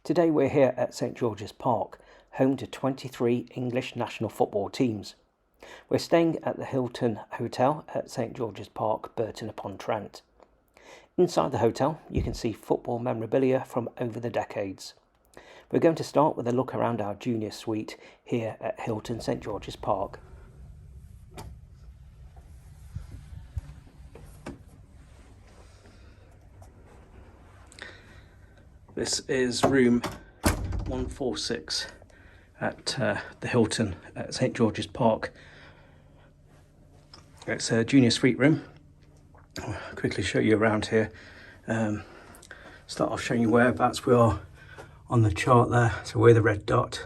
Today we're here at St George's Park, home to 23 English national football teams. We're staying at the Hilton Hotel at St George's Park, Burton-upon-Trent. Inside the hotel you can see football memorabilia from over the decades. We're going to start with a look around our junior suite here at Hilton St George's Park. This is room 146 at the Hilton at St George's Park. It's a junior suite room. I'll quickly show you around here. Start off showing you whereabouts we are on the chart there. So we're the red dot.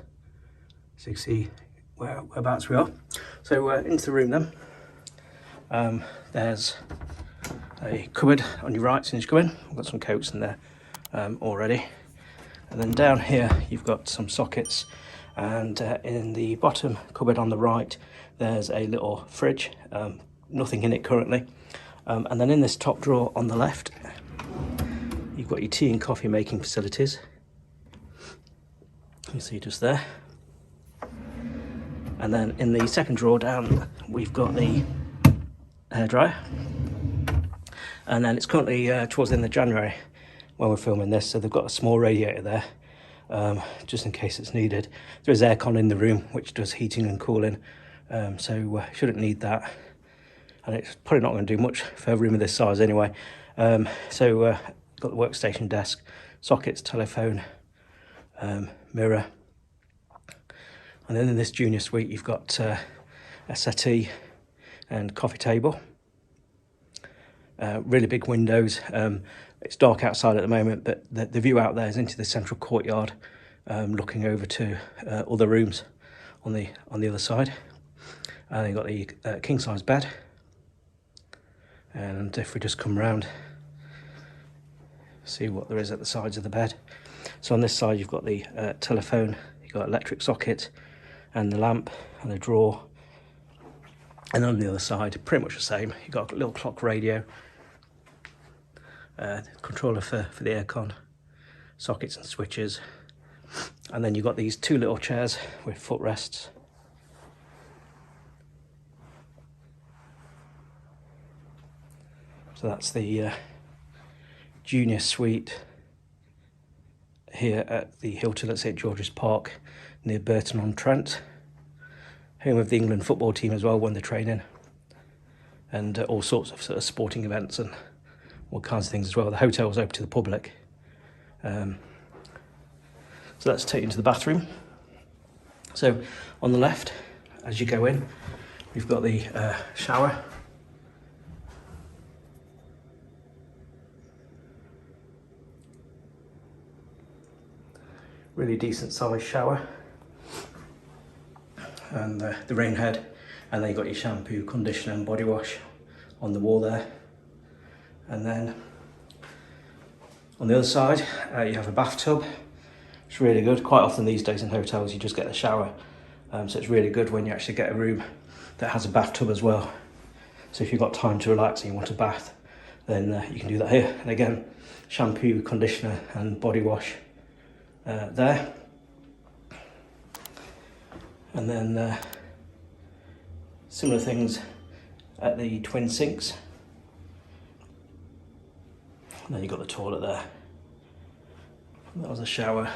So you can see whereabouts we are. So into the room then. There's a cupboard on your right as soon as you go in. We've got some coats in there already. And then down here you've got some sockets, and in the bottom cupboard on the right there's a little fridge, nothing in it currently. And then in this top drawer on the left you've got your tea and coffee making facilities. You see just there. And then in the second drawer down we've got the hairdryer, and then it's currently towards the end of January when we're filming this, so they've got a small radiator there, just in case it's needed. There is aircon in the room which does heating and cooling, so shouldn't need that, and it's probably not going to do much for a room of this size anyway. Got the workstation desk, sockets, telephone, mirror, and then in this junior suite you've got a settee and coffee table. Really big windows. It's dark outside at the moment, but the view out there is into the central courtyard, looking over to other rooms on the other side. And you've got the king size bed, and if we just come round, see what there is at the sides of the bed. So on this side you've got the telephone, you've got electric socket and the lamp and the drawer, and on the other side pretty much the same. You've got a little clock radio, controller for the aircon, sockets and switches, and then you've got these two little chairs with footrests. So that's the junior suite here at the Hilton at St George's Park near Burton-on-Trent, home of the England football team as well when they're training, and all sorts of sort of sporting events and all kinds of things as well. The hotel is open to the public. So let's take you to the bathroom. So on the left, as you go in, we've got the shower. Really decent sized shower. And the rain head. And then you've got your shampoo, conditioner and body wash on the wall there. And then on the other side you have a bathtub. It's really good. Quite often these days in hotels you just get a shower, so it's really good when you actually get a room that has a bathtub as well. So if you've got time to relax and you want a bath, then you can do that here. And again, shampoo, conditioner and body wash there. And then similar things at the twin sinks. And then you've got the toilet there. That was a shower.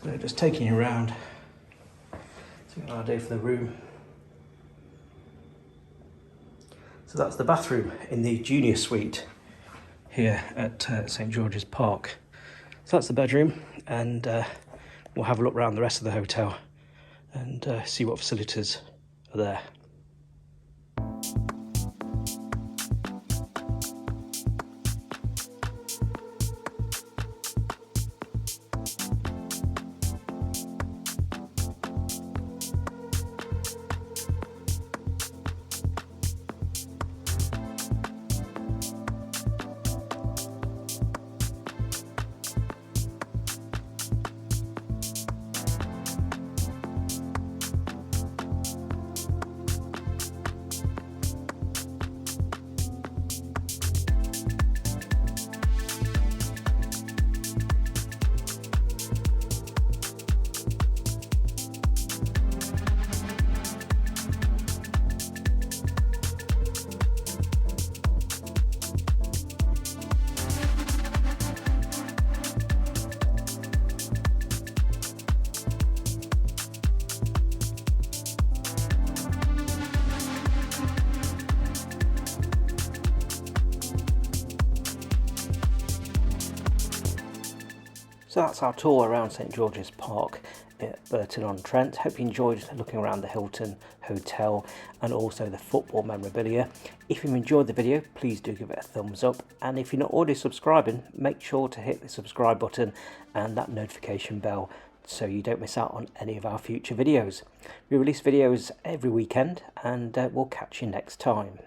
So just taking you around, to get an idea for the room. So that's the bathroom in the junior suite here at St George's Park. So that's the bedroom, and we'll have a look around the rest of the hotel and see what facilities are there. So that's our tour around St George's Park at Burton-on-Trent. Hope you enjoyed looking around the Hilton Hotel and also the football memorabilia. If you've enjoyed the video, please do give it a thumbs up. And if you're not already subscribing, make sure to hit the subscribe button and that notification bell so you don't miss out on any of our future videos. We release videos every weekend, and we'll catch you next time.